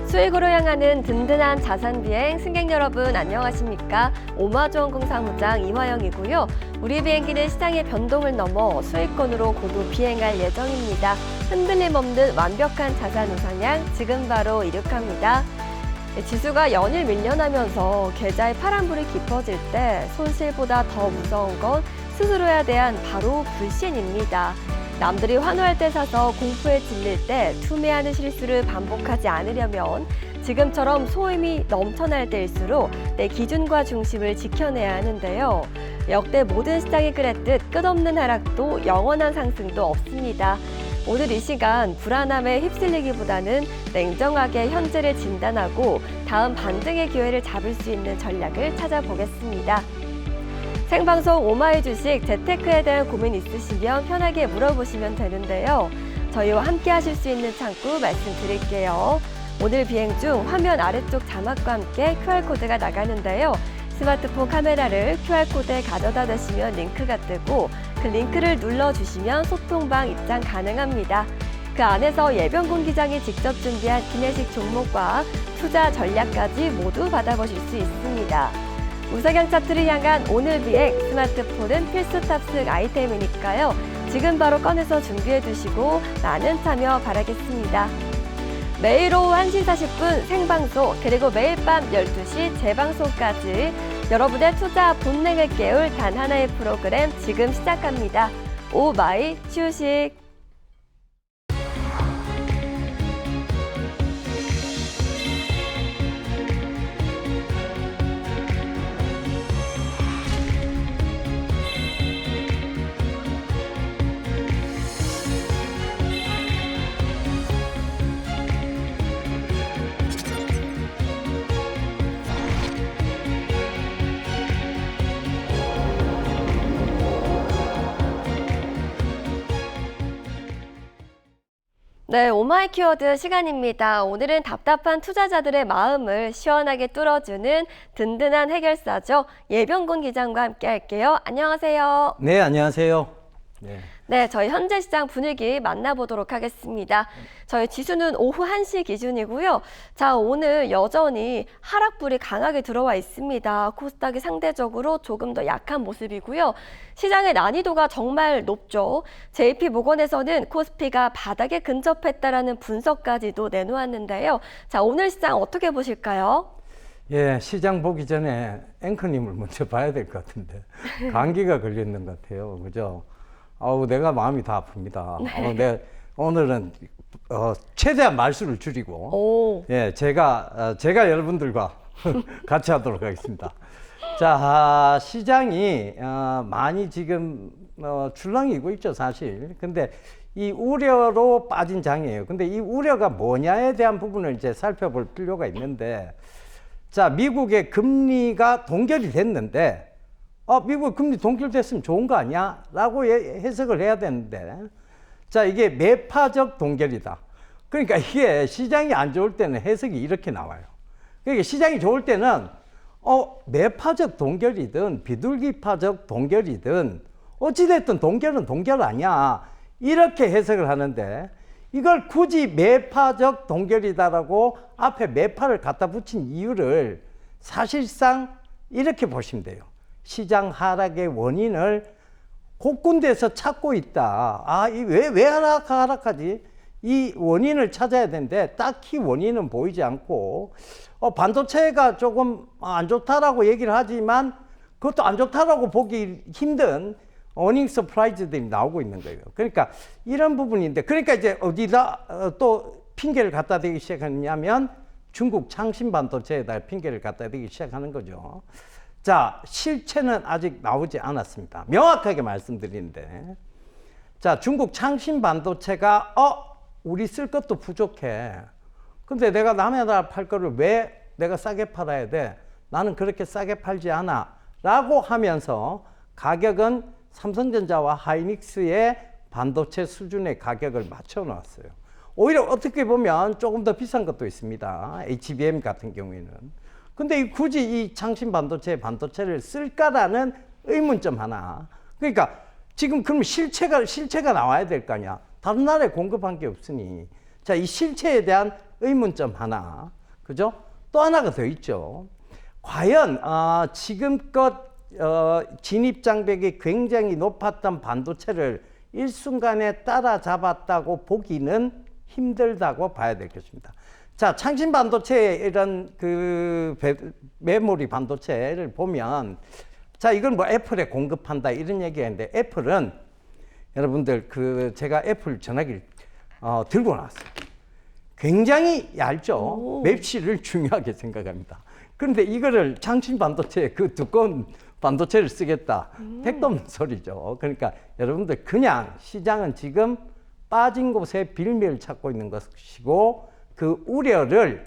수익으로 향하는 든든한 자산 비행 승객 여러분 안녕하십니까? 오마주원공 사무장 이화영이고요. 우리 비행기는 시장의 변동을 넘어 수익권으로 고도 비행할 예정입니다. 흔들림 없는 완벽한 자산 우상향 지금 바로 이륙합니다. 지수가 연일 밀려나면서 계좌에 파란불이 깊어질 때 손실보다 더 무서운 건 스스로에 대한 바로 불신입니다. 남들이 환호할 때 사서 공포에 질릴 때 투매하는 실수를 반복하지 않으려면 지금처럼 소임이 넘쳐날 때일수록 내 기준과 중심을 지켜내야 하는데요. 역대 모든 시장이 그랬듯 끝없는 하락도 영원한 상승도 없습니다. 오늘 이 시간 불안함에 휩쓸리기보다는 냉정하게 현재를 진단하고 다음 반등의 기회를 잡을 수 있는 전략을 찾아보겠습니다. 생방송 오마이 주식 재테크에 대한 고민 있으시면 편하게 물어보시면 되는데요. 저희와 함께 하실 수 있는 창구 말씀드릴게요. 오늘 비행 중 화면 아래쪽 자막과 함께 QR코드가 나가는데요. 스마트폰 카메라를 QR코드에 가져다 대시면 링크가 뜨고 그 링크를 눌러주시면 소통방 입장 가능합니다. 그 안에서 예병군 기장이 직접 준비한 기내식 종목과 투자 전략까지 모두 받아보실 수 있습니다. 우상향 차트를 향한 오늘 비행 스마트폰은 필수 탑승 아이템이니까요. 지금 바로 꺼내서 준비해 두시고 많은 참여 바라겠습니다. 매일 오후 1시 40분 생방송 그리고 매일 밤 12시 재방송까지 여러분의 투자 본능을 깨울 단 하나의 프로그램 지금 시작합니다. 오마이 주식. 네, 오마이 키워드 시간입니다. 오늘은 답답한 투자자들의 마음을 시원하게 뚫어주는 든든한 해결사죠. 예병군 기장과 함께 할게요. 안녕하세요. 네, 안녕하세요. 네, 저희 현재 시장 분위기 만나보도록 하겠습니다. 저희 지수는 오후 1시 기준이고요. 자, 오늘 여전히 하락불이 강하게 들어와 있습니다. 코스닥이 상대적으로 조금 더 약한 모습이고요. 시장의 난이도가 정말 높죠. JP모건에서는 코스피가 바닥에 근접했다라는 분석까지도 내놓았는데요. 자, 오늘 시장 어떻게 보실까요? 예, 시장 보기 전에 앵커님을 먼저 봐야 될 것 같은데 감기가 걸렸는 것 같아요. 그죠? 아우, 내가 마음이 다 아픕니다. 네. 오늘은 최대한 말수를 줄이고 예, 제가 여러분들과 같이 하도록 하겠습니다. 자, 시장이 많이 지금 출렁이고 있죠, 사실. 근데 이 우려로 빠진 장이에요. 근데 이 우려가 뭐냐에 대한 부분을 이제 살펴볼 필요가 있는데, 자, 미국의 금리가 동결이 됐는데 미국 금리 동결됐으면 좋은 거 아니야? 라고 해석을 해야 되는데, 자, 이게 매파적 동결이다. 그러니까 이게 시장이 안 좋을 때는 해석이 이렇게 나와요. 그러니까 시장이 좋을 때는 매파적 동결이든 비둘기파적 동결이든 어찌됐든 동결은 동결 아니야. 이렇게 해석을 하는데, 이걸 굳이 매파적 동결이다라고 앞에 매파를 갖다 붙인 이유를 사실상 이렇게 보시면 돼요. 시장 하락의 원인을 곳군데서 찾고 있다. 왜 하락하지? 이 원인을 찾아야 되는데 딱히 원인은 보이지 않고, 반도체가 조금 안 좋다라고 얘기를 하지만 그것도 안 좋다라고 보기 힘든 어닝 서프라이즈들이 나오고 있는 거예요. 그러니까 이런 부분인데, 그러니까 이제 어디다 또 핑계를 갖다 대기 시작하냐면 중국 창신 반도체에다 핑계를 갖다 대기 시작하는 거죠. 자, 실체는 아직 나오지 않았습니다. 명확하게 말씀드리는데, 자, 중국 창신 반도체가 우리 쓸 것도 부족해. 근데 내가 남의 나라 팔 거를 왜 내가 싸게 팔아야 돼? 나는 그렇게 싸게 팔지 않아. 라고 하면서 가격은 삼성전자와 하이닉스의 반도체 수준의 가격을 맞춰 놨어요. 오히려 어떻게 보면 조금 더 비싼 것도 있습니다. HBM 같은 경우에는. 근데 굳이 이 창신 반도체를 쓸까라는 의문점 하나. 그러니까 지금 그럼 실체가 나와야 될 거 아니야. 다른 나라에 공급한 게 없으니. 자, 이 실체에 대한 의문점 하나, 그죠? 또 하나가 더 있죠. 과연 지금껏 진입 장벽이 굉장히 높았던 반도체를 일순간에 따라잡았다고 보기는 힘들다고 봐야 될 것입니다. 자, 창신 반도체의 이런 메모리 반도체를 보면, 자, 이건 뭐 애플에 공급한다 이런 얘기가 있는데, 애플은 여러분들 제가 애플 전화기를 들고 나왔어요. 굉장히 얇죠. 맵시를 중요하게 생각합니다. 그런데 이거를 창신 반도체 그 두꺼운 반도체를 쓰겠다. 택도 없는 소리죠. 그러니까 여러분들 그냥 시장은 지금 빠진 곳에 빌미를 찾고 있는 것이고, 그 우려를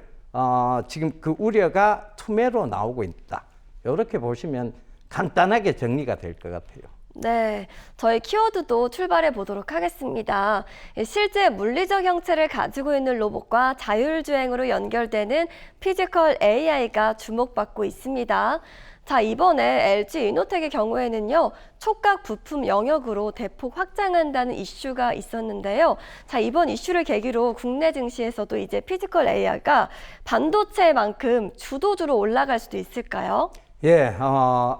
지금 그 우려가 투매로 나오고 있다. 이렇게 보시면 간단하게 정리가 될 것 같아요. 네, 저희 키워드도 출발해 보도록 하겠습니다. 실제 물리적 형체를 가지고 있는 로봇과 자율주행으로 연결되는 피지컬 AI가 주목받고 있습니다. 자, 이번에 LG 이노텍의 경우에는요, 촉각 부품 영역으로 대폭 확장한다는 이슈가 있었는데요. 자, 이번 이슈를 계기로 국내 증시에서도 이제 피지컬 AI가 반도체만큼 주도주로 올라갈 수도 있을까요? 예,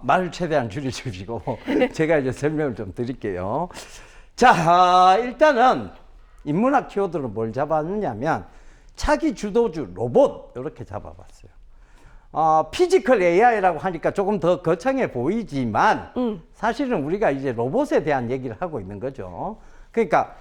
말을 최대한 줄여주시고 제가 이제 설명을 좀 드릴게요. 자, 일단은 인문학 키워드로 뭘 잡았느냐면 차기 주도주 로봇 이렇게 잡아봤어요. 피지컬 AI라고 하니까 조금 더 거창해 보이지만 사실은 우리가 이제 로봇에 대한 얘기를 하고 있는 거죠. 그러니까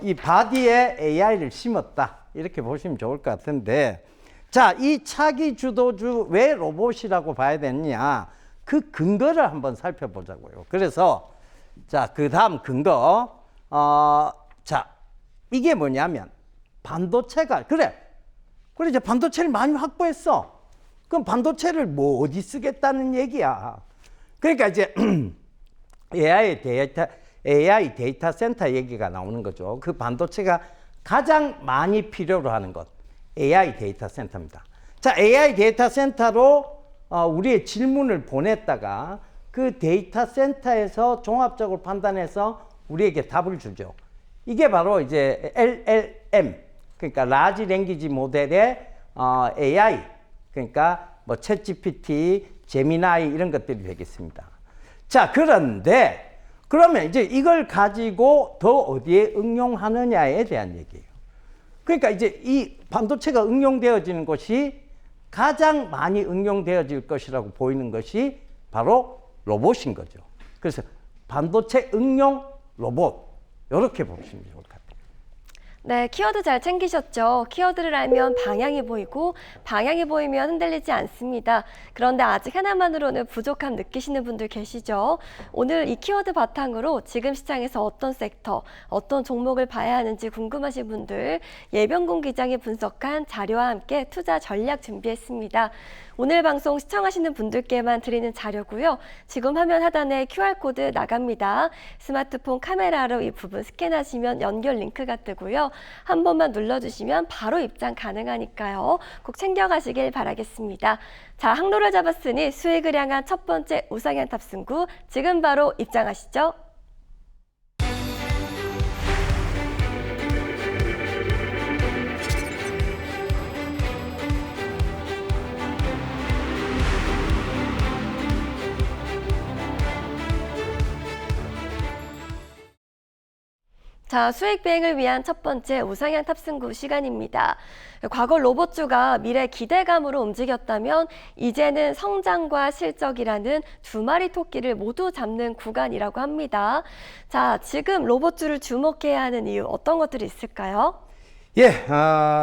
이 바디에 AI를 심었다 이렇게 보시면 좋을 것 같은데, 자, 이 차기 주도주 왜 로봇이라고 봐야 되느냐, 그 근거를 한번 살펴보자고요. 그래서 자, 그 다음 근거, 자, 이게 뭐냐면 반도체가 그래 이제 반도체를 많이 확보했어. 그럼 반도체를 뭐 어디 쓰겠다는 얘기야. 그러니까 이제 AI 데이터 센터 얘기가 나오는 거죠. 그 반도체가 가장 많이 필요로 하는 것, AI 데이터 센터입니다. 자, AI 데이터 센터로 우리의 질문을 보냈다가 그 데이터 센터에서 종합적으로 판단해서 우리에게 답을 주죠. 이게 바로 이제 LLM, 그러니까 라지 랭귀지 모델의 AI, 그러니까 뭐 챗GPT, 제미나이 이런 것들이 되겠습니다. 자, 그런데 그러면 이제 이걸 가지고 더 어디에 응용하느냐에 대한 얘기예요. 그러니까 이제 이 반도체가 응용되어지는 것이 가장 많이 응용되어질 것이라고 보이는 것이 바로 로봇인 거죠. 그래서 반도체 응용 로봇 이렇게 보시면 좋을 것 같아요. 네, 키워드 잘 챙기셨죠? 키워드를 알면 방향이 보이고 방향이 보이면 흔들리지 않습니다. 그런데 아직 하나만으로는 부족함 느끼시는 분들 계시죠? 오늘 이 키워드 바탕으로 지금 시장에서 어떤 섹터, 어떤 종목을 봐야 하는지 궁금하신 분들 예병군 기장이 분석한 자료와 함께 투자 전략 준비했습니다. 오늘 방송 시청하시는 분들께만 드리는 자료고요. 지금 화면 하단에 QR코드 나갑니다. 스마트폰 카메라로 이 부분 스캔하시면 연결 링크가 뜨고요. 한 번만 눌러주시면 바로 입장 가능하니까요. 꼭 챙겨가시길 바라겠습니다. 자, 항로를 잡았으니 수익을 향한 첫 번째 우상향 탑승구 지금 바로 입장하시죠. 자, 수익 비행을 위한 첫 번째 우상향 탑승구 시간입니다. 과거 로봇주가 미래 기대감으로 움직였다면 이제는 성장과 실적이라는 두 마리 토끼를 모두 잡는 구간이라고 합니다. 자, 지금 로봇주를 주목해야 하는 이유 어떤 것들이 있을까요? 예,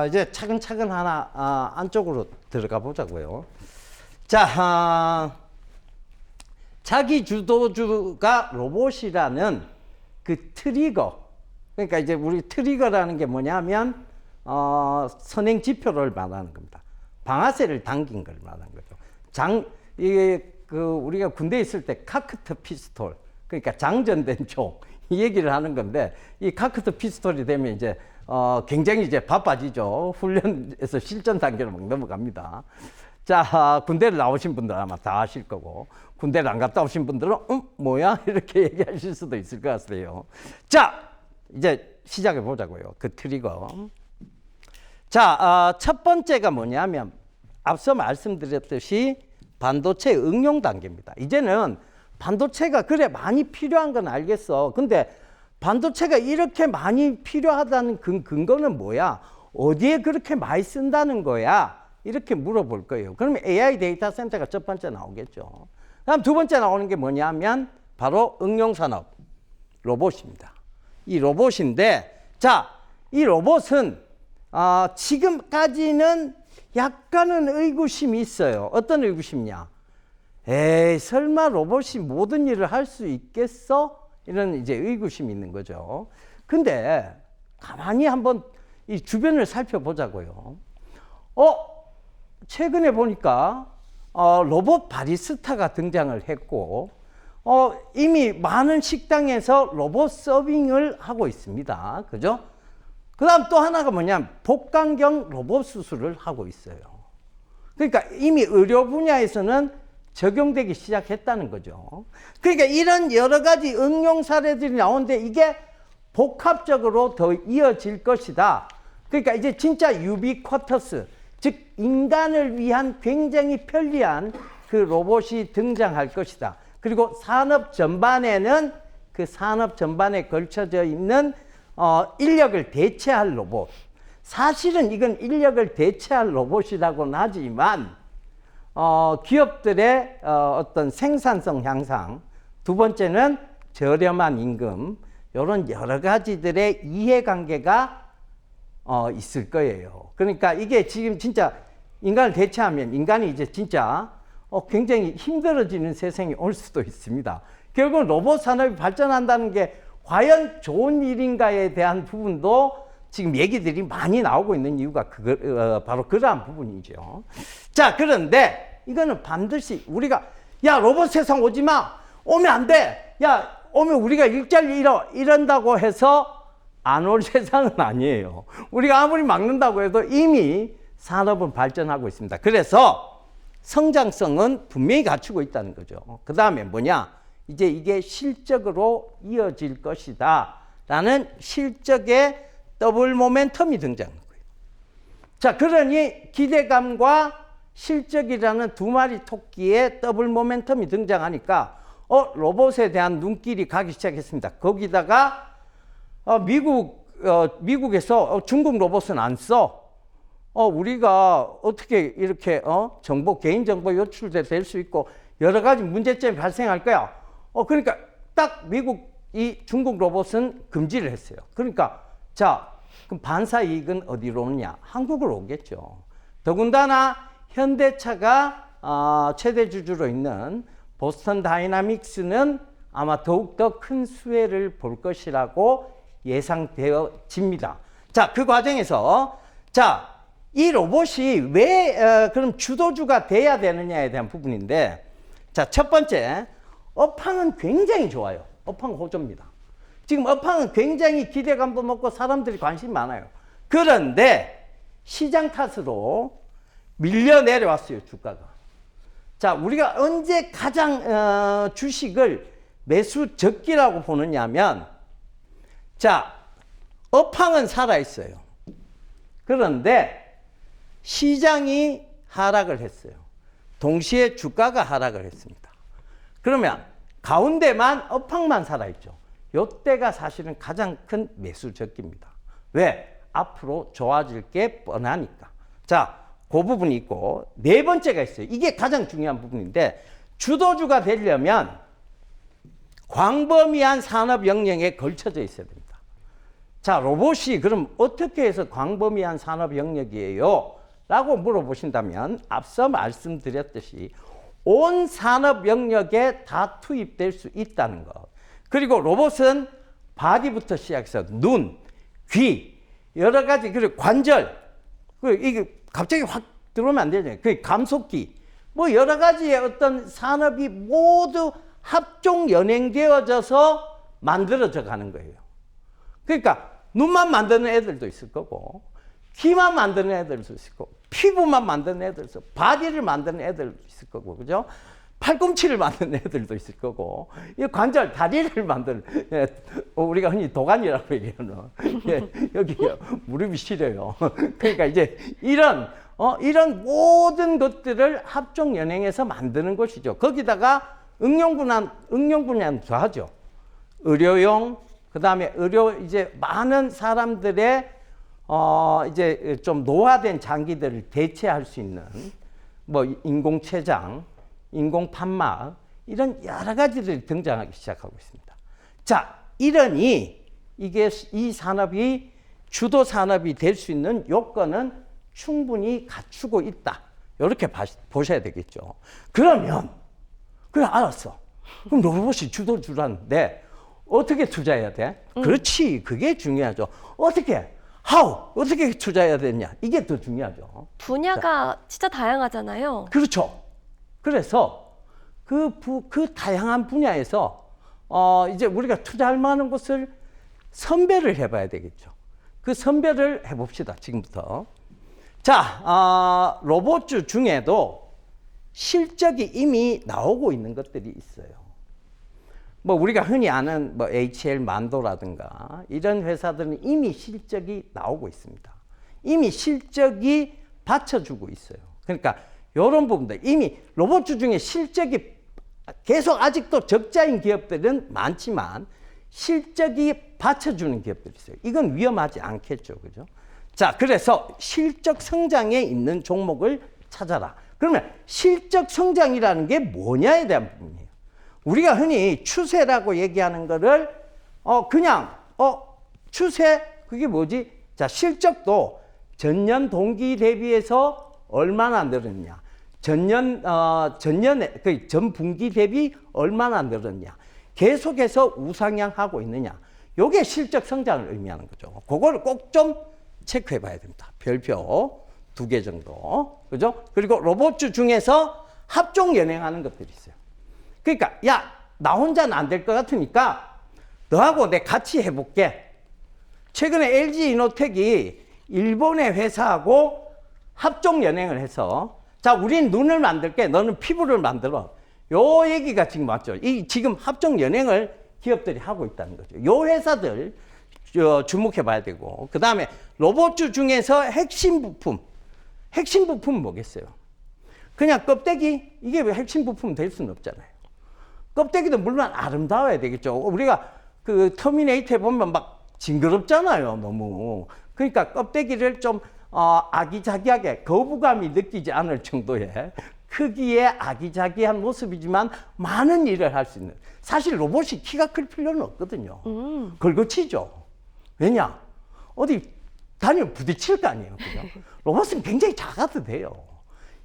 이제 차근차근 하나 안쪽으로 들어가 보자고요. 자, 자기 주도주가 로봇이라는 그 트리거, 그러니까 이제 우리 트리거라는 게 뭐냐면 선행 지표를 말하는 겁니다. 방아쇠를 당긴 걸 말하는 거죠. 이게 우리가 군대에 있을 때 카크트 피스톨, 그러니까 장전된 총, 이 얘기를 하는 건데, 이 카크트 피스톨이 되면 이제 굉장히 이제 바빠지죠. 훈련에서 실전 단계로 막 넘어갑니다. 자, 군대를 나오신 분들 아마 다 아실 거고, 군대를 안 갔다 오신 분들은 뭐야? 이렇게 얘기하실 수도 있을 것 같아요. 자, 이제 시작해 보자고요. 그 트리거. 자, 첫 번째가 뭐냐면 앞서 말씀드렸듯이 반도체 응용 단계입니다. 이제는 반도체가 그래 많이 필요한 건 알겠어. 근데 반도체가 이렇게 많이 필요하다는 근거는 뭐야? 어디에 그렇게 많이 쓴다는 거야? 이렇게 물어볼 거예요. 그러면 AI 데이터 센터가 첫 번째 나오겠죠. 다음 두 번째 나오는 게 뭐냐면 바로 응용산업 로봇입니다. 이 로봇인데, 자, 이 로봇은 지금까지는 약간은 의구심이 있어요. 어떤 의구심이냐? 에이, 설마 로봇이 모든 일을 할 수 있겠어? 이런 이제 의구심이 있는 거죠. 근데 가만히 한번 이 주변을 살펴보자고요. 최근에 보니까 로봇 바리스타가 등장을 했고, 이미 많은 식당에서 로봇 서빙을 하고 있습니다. 그죠? 그 다음 또 하나가 뭐냐면 복강경 로봇 수술을 하고 있어요. 그러니까 이미 의료 분야에서는 적용되기 시작했다는 거죠. 그러니까 이런 여러 가지 응용 사례들이 나오는데 이게 복합적으로 더 이어질 것이다. 그러니까 이제 진짜 유비쿼터스, 즉 인간을 위한 굉장히 편리한 그 로봇이 등장할 것이다. 그리고 산업 전반에는 그 산업 전반에 걸쳐져 있는 인력을 대체할 로봇. 사실은 이건 인력을 대체할 로봇이라고는 하지만 기업들의 어떤 생산성 향상, 두 번째는 저렴한 임금, 이런 여러 가지들의 이해관계가 있을 거예요. 그러니까 이게 지금 진짜 인간을 대체하면 인간이 이제 진짜 굉장히 힘들어지는 세상이 올 수도 있습니다. 결국 로봇 산업이 발전한다는 게 과연 좋은 일인가에 대한 부분도 지금 얘기들이 많이 나오고 있는 이유가 바로 그러한 부분이죠. 자, 그런데 이거는 반드시 우리가 야, 로봇 세상 오지 마. 오면 안 돼. 야, 오면 우리가 일자리 잃어. 이런다고 해서 안 올 세상은 아니에요. 우리가 아무리 막는다고 해도 이미 산업은 발전하고 있습니다. 그래서 성장성은 분명히 갖추고 있다는 거죠. 그 다음에 뭐냐? 이제 이게 실적으로 이어질 것이다. 라는 실적의 더블 모멘텀이 등장하는 거예요. 자, 그러니 기대감과 실적이라는 두 마리 토끼의 더블 모멘텀이 등장하니까 로봇에 대한 눈길이 가기 시작했습니다. 거기다가 미국에서 중국 로봇은 안 써. 우리가 어떻게 이렇게 개인정보 요출될 수 있고 여러 가지 문제점이 발생할 거야. 그러니까 딱 미국이 중국 로봇은 금지를 했어요. 그러니까 자, 그럼 반사 이익은 어디로 오느냐? 한국으로 오겠죠. 더군다나 현대차가 최대 주주로 있는 보스턴 다이나믹스는 아마 더욱더 큰 수혜를 볼 것이라고 예상되어집니다. 자, 그 과정에서 자, 이 로봇이 왜 그럼 주도주가 돼야 되느냐에 대한 부분인데, 자, 첫 번째, 업황은 굉장히 좋아요. 업황 호조입니다. 지금 업황은 굉장히 기대감도 높고 사람들이 관심이 많아요. 그런데 시장 탓으로 밀려 내려왔어요, 주가가. 자, 우리가 언제 가장 주식을 매수 적기라고 보느냐면, 자, 업황은 살아있어요. 그런데 시장이 하락을 했어요. 동시에 주가가 하락을 했습니다. 그러면 가운데만 업황만 살아있죠. 이때가 사실은 가장 큰 매수 적기입니다. 왜? 앞으로 좋아질 게 뻔하니까. 자, 그 부분이 있고 네 번째가 있어요. 이게 가장 중요한 부분인데, 주도주가 되려면 광범위한 산업 영역에 걸쳐져 있어야 됩니다. 자, 로봇이 그럼 어떻게 해서 광범위한 산업 영역이에요? 라고 물어보신다면 앞서 말씀드렸듯이 온 산업 영역에 다 투입될 수 있다는 것. 그리고 로봇은 바디부터 시작해서 눈, 귀, 여러 가지, 그리고 관절, 그리고 이게 갑자기 확 들어오면 안 되잖아요. 그 감속기, 뭐 여러 가지의 어떤 산업이 모두 합종 연행되어져서 만들어져 가는 거예요. 그러니까 눈만 만드는 애들도 있을 거고, 귀만 만드는 애들도 있을 거고, 피부만 만드는 애들도 있고, 바디를 만드는 애들도 있을 거고, 그죠? 팔꿈치를 만드는 애들도 있을 거고, 이 관절, 다리를 만드는, 예, 우리가 흔히 도관이라고 얘기하는, 예, 여기 무릎이 시려요. 그러니까 이제 이런 모든 것들을 합종 연행해서 만드는 것이죠. 거기다가 응용 분야는 더하죠. 의료용, 그 다음에 이제 많은 사람들의, 이제 좀 노화된 장기들을 대체할 수 있는, 뭐, 인공췌장, 인공판막, 이런 여러 가지들이 등장하기 시작하고 있습니다. 자, 이러니, 이 산업이 주도 산업이 될 수 있는 요건은 충분히 갖추고 있다. 이렇게 보셔야 되겠죠. 그러면, 그래, 알았어. 그럼 로봇이 주도주라는데, 어떻게 투자해야 돼? 그렇지. 그게 중요하죠. 어떻게 투자해야 되냐? 이게 더 중요하죠. 분야가 진짜 다양하잖아요. 그렇죠. 그래서 그 다양한 분야에서 이제 우리가 투자할 만한 것을 선별을 해봐야 되겠죠. 그 선별을 해봅시다. 지금부터. 자, 로봇주 중에도 실적이 이미 나오고 있는 것들이 있어요. 뭐 우리가 흔히 아는 뭐 HL 만도라든가 이런 회사들은 이미 실적이 나오고 있습니다. 이미 실적이 받쳐주고 있어요. 그러니까 이런 부분들, 이미 로봇주 중에 실적이 계속 아직도 적자인 기업들은 많지만 실적이 받쳐주는 기업들이 있어요. 이건 위험하지 않겠죠. 그죠? 자, 그래서 실적 성장에 있는 종목을 찾아라. 그러면 실적 성장이라는 게 뭐냐에 대한 부분이에요. 우리가 흔히 추세라고 얘기하는 거를 추세, 그게 뭐지? 자, 실적도 전년 동기 대비해서 얼마나 늘었냐, 전년에 전 분기 대비 얼마나 늘었냐, 계속해서 우상향하고 있느냐, 요게 실적 성장을 의미하는 거죠. 그걸 꼭 좀 체크해 봐야 됩니다. 별표 2개 정도. 그죠? 그리고 로봇주 중에서 합종 연행하는 것들이 있어요. 그러니까, 야, 나 혼자는 안 될 것 같으니까 너하고 내 같이 해볼게. 최근에 LG 이노텍이 일본의 회사하고 합종 연행을 해서, 자, 우린 눈을 만들게, 너는 피부를 만들어. 요 얘기가 지금 맞죠. 지금 합종 연행을 기업들이 하고 있다는 거죠. 요 회사들 주목해 봐야 되고, 그 다음에 로봇주 중에서 핵심 부품은 뭐겠어요? 그냥 껍데기? 이게 왜 핵심 부품 될 수는 없잖아요. 껍데기도 물론 아름다워야 되겠죠. 우리가 그 터미네이터에 보면 막 징그럽잖아요, 너무. 그러니까 껍데기를 좀 아기자기하게 거부감이 느끼지 않을 정도의 크기의 아기자기한 모습이지만 많은 일을 할 수 있는. 사실 로봇이 키가 클 필요는 없거든요. 걸거치죠. 왜냐? 어디 다니면 부딪힐 거 아니에요. 그죠? 로봇은 굉장히 작아도 돼요.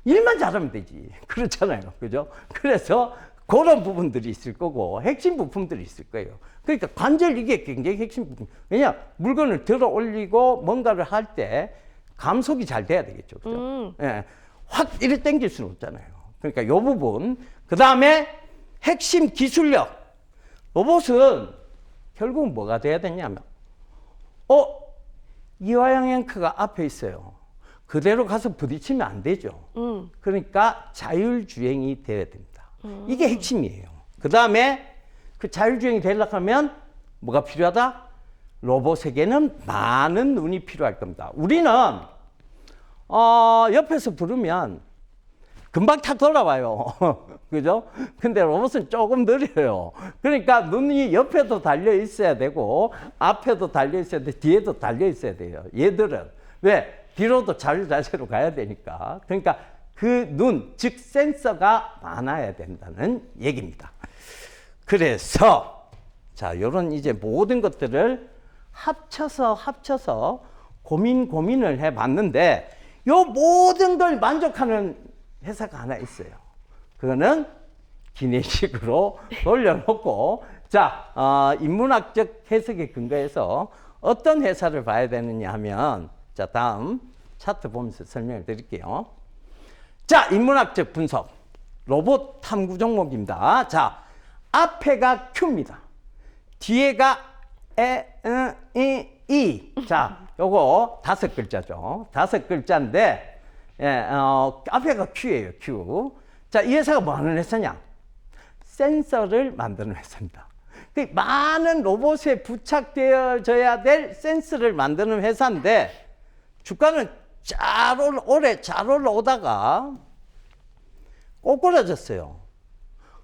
일만 잘하면 되지. 그렇잖아요. 그죠? 그래서 그런 부분들이 있을 거고, 핵심 부품들이 있을 거예요. 그러니까 관절, 이게 굉장히 핵심 부품. 왜냐? 물건을 들어 올리고 뭔가를 할 때 감속이 잘 돼야 되겠죠. 그죠? 예. 확 이래 당길 수는 없잖아요. 그러니까 요 부분. 그 다음에 핵심 기술력. 로봇은 결국은 뭐가 돼야 되냐면, 이화영 앵커가 앞에 있어요. 그대로 가서 부딪히면 안 되죠. 그러니까 자율주행이 돼야 됩니다. 이게 핵심이에요. 그 다음에 그 자율주행이 되려고 하면 뭐가 필요하다? 로봇에게는 많은 눈이 필요할 겁니다. 우리는 옆에서 부르면 금방 탁 돌아와요. 그죠? 근데 로봇은 조금 느려요. 그러니까 눈이 옆에도 달려 있어야 되고, 앞에도 달려 있어야 돼, 뒤에도 달려 있어야 돼요. 얘들은. 왜? 뒤로도 자율자재로 가야 되니까. 그러니까 그 눈, 즉 센서가 많아야 된다는 얘기입니다. 그래서, 자, 요런 이제 모든 것들을 합쳐서 고민을 해 봤는데, 요 모든 걸 만족하는 회사가 하나 있어요. 그거는 기내식으로 돌려놓고, 자, 인문학적 해석에 근거해서 어떤 회사를 봐야 되느냐 하면, 자, 다음 차트 보면서 설명을 드릴게요. 자, 인문학적 분석. 로봇 탐구 종목입니다. 자, 앞에가 Q입니다. 뒤에가 E. 자, 요거 5글자죠. 5글자인데, 앞에가 Q예요, Q. 자, 이 회사가 뭐 하는 회사냐? 센서를 만드는 회사입니다. 그 많은 로봇에 부착되어져야 될 센서를 만드는 회사인데 주가는 올해 잘 올라오다가 꼬꾸라졌어요.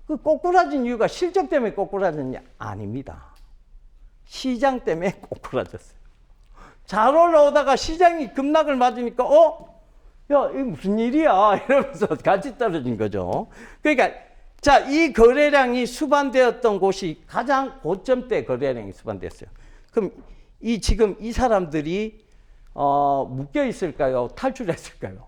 그 꼬꾸라진 이유가 실적 때문에 꼬꾸라졌냐? 아닙니다. 시장 때문에 꼬꾸라졌어요. 잘 올라오다가 시장이 급락을 맞으니까 야, 이게 무슨 일이야? 이러면서 같이 떨어진 거죠. 그러니까 자, 이 거래량이 수반되었던 곳이 가장 고점대 거래량이 수반됐어요. 그럼 지금 이 사람들이 묶여 있을까요? 탈출했을까요?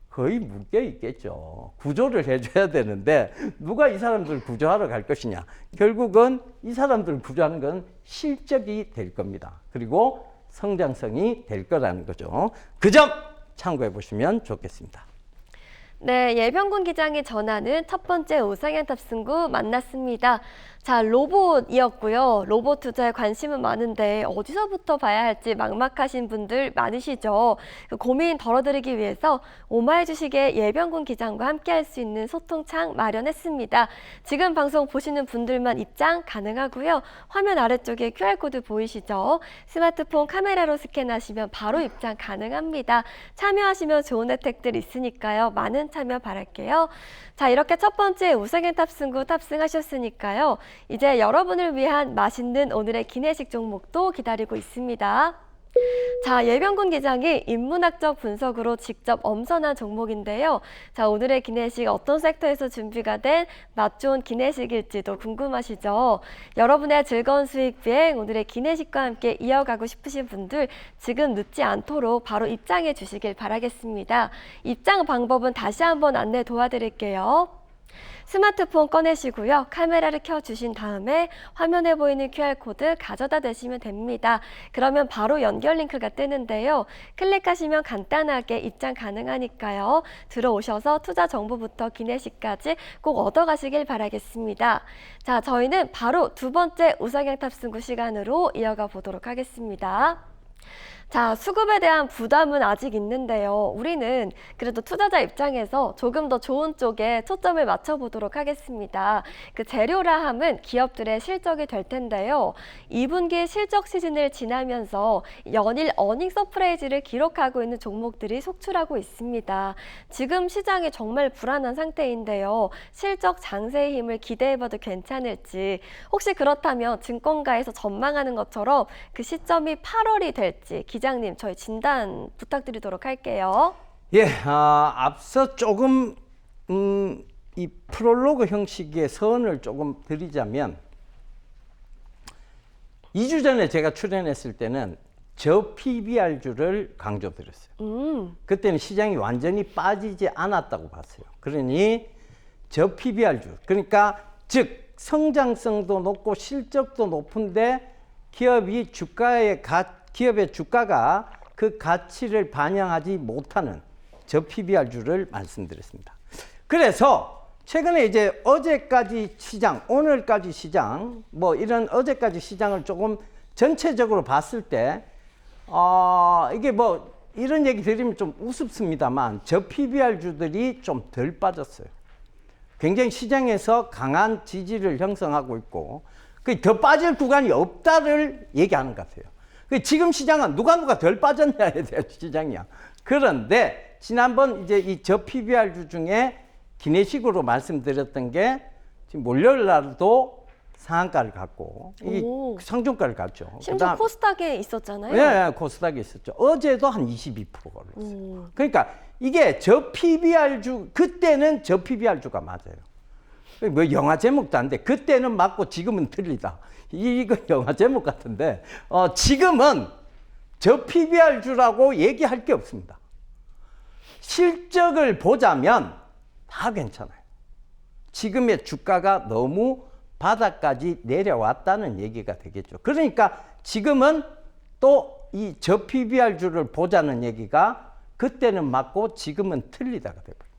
거의 묶여 있겠죠. 구조를 해줘야 되는데 누가 이 사람들을 구조하러 갈 것이냐? 결국은 이 사람들을 구조하는 건 실적이 될 겁니다. 그리고 성장성이 될 거라는 거죠. 그 점 참고해 보시면 좋겠습니다. 네, 예병군 기장이 전하는 첫 번째 우상향 탑승구 만났습니다. 자, 로봇이었고요. 로봇 투자에 관심은 많은데 어디서부터 봐야 할지 막막하신 분들 많으시죠. 그 고민 덜어드리기 위해서 오마이 주식의 예병군 기장과 함께 할 수 있는 소통창 마련했습니다. 지금 방송 보시는 분들만 입장 가능하고요. 화면 아래쪽에 QR코드 보이시죠? 스마트폰 카메라로 스캔하시면 바로 입장 가능합니다. 참여하시면 좋은 혜택들 있으니까요. 많은 참여 바랄게요. 자, 이렇게 첫 번째 우상향 탑승구 탑승하셨으니까요. 이제 여러분을 위한 맛있는 오늘의 기내식 종목도 기다리고 있습니다. 자, 예병군 기장이 인문학적 분석으로 직접 엄선한 종목인데요. 자, 오늘의 기내식 어떤 섹터에서 준비가 된 맛 좋은 기내식일지도 궁금하시죠? 여러분의 즐거운 수익 비행 오늘의 기내식과 함께 이어가고 싶으신 분들 지금 늦지 않도록 바로 입장해 주시길 바라겠습니다. 입장 방법은 다시 한번 안내 도와드릴게요. 스마트폰 꺼내시고요. 카메라를 켜주신 다음에 화면에 보이는 QR코드 가져다 대시면 됩니다. 그러면 바로 연결 링크가 뜨는데요. 클릭하시면 간단하게 입장 가능하니까요. 들어오셔서 투자 정보부터 기내식까지 꼭 얻어가시길 바라겠습니다. 자, 저희는 바로 두 번째 우상향 탑승구 시간으로 이어가 보도록 하겠습니다. 자, 수급에 대한 부담은 아직 있는데요. 우리는 그래도 투자자 입장에서 조금 더 좋은 쪽에 초점을 맞춰보도록 하겠습니다. 그 재료라 함은 기업들의 실적이 될 텐데요. 2분기 실적 시즌을 지나면서 연일 어닝 서프라이즈를 기록하고 있는 종목들이 속출하고 있습니다. 지금 시장이 정말 불안한 상태인데요. 실적 장세의 힘을 기대해봐도 괜찮을지, 혹시 그렇다면 증권가에서 전망하는 것처럼 그 시점이 8월이 될지 기장님 저희 진단 부탁드리도록 할게요. 예, 앞서 조금 이 프롤로그 형식의 선을 조금 드리자면 2주 전에 제가 출연했을 때는 저 PBR주를 강조드렸어요. 그때는 시장이 완전히 빠지지 않았다고 봤어요. 그러니 저 PBR주, 그러니까 즉 성장성도 높고 실적도 높은데 기업의 주가가 그 가치를 반영하지 못하는 저 PBR주를 말씀드렸습니다. 그래서 최근에 이제 어제까지 시장, 오늘까지 시장, 뭐 이런 어제까지 시장을 조금 전체적으로 봤을 때, 이게 뭐 이런 얘기 드리면 좀 우습습니다만 저 PBR주들이 좀 덜 빠졌어요. 굉장히 시장에서 강한 지지를 형성하고 있고, 더 빠질 구간이 없다를 얘기하는 것 같아요. 지금 시장은 누가 덜 빠졌냐에 대한 시장이야. 그런데 지난번 이제 이 저 PBR주 중에 기내식으로 말씀드렸던 게 지금 월요일 날도 상한가를 갖고 상종가를 갖죠. 심지어 코스닥에 있었잖아요. 네, 코스닥에 있었죠. 어제도 한 22% 올랐어요. 그러니까 이게 저 PBR주, 그때는 저 PBR주가 맞아요. 뭐 영화 제목도 안 돼. 그때는 맞고 지금은 틀리다. 이거 영화 제목 같은데 지금은 저 PBR주라고 얘기할 게 없습니다. 실적을 보자면 다 괜찮아요. 지금의 주가가 너무 바닥까지 내려왔다는 얘기가 되겠죠. 그러니까 지금은 또 이 저 PBR주를 보자는 얘기가 그때는 맞고 지금은 틀리다가 돼버려요.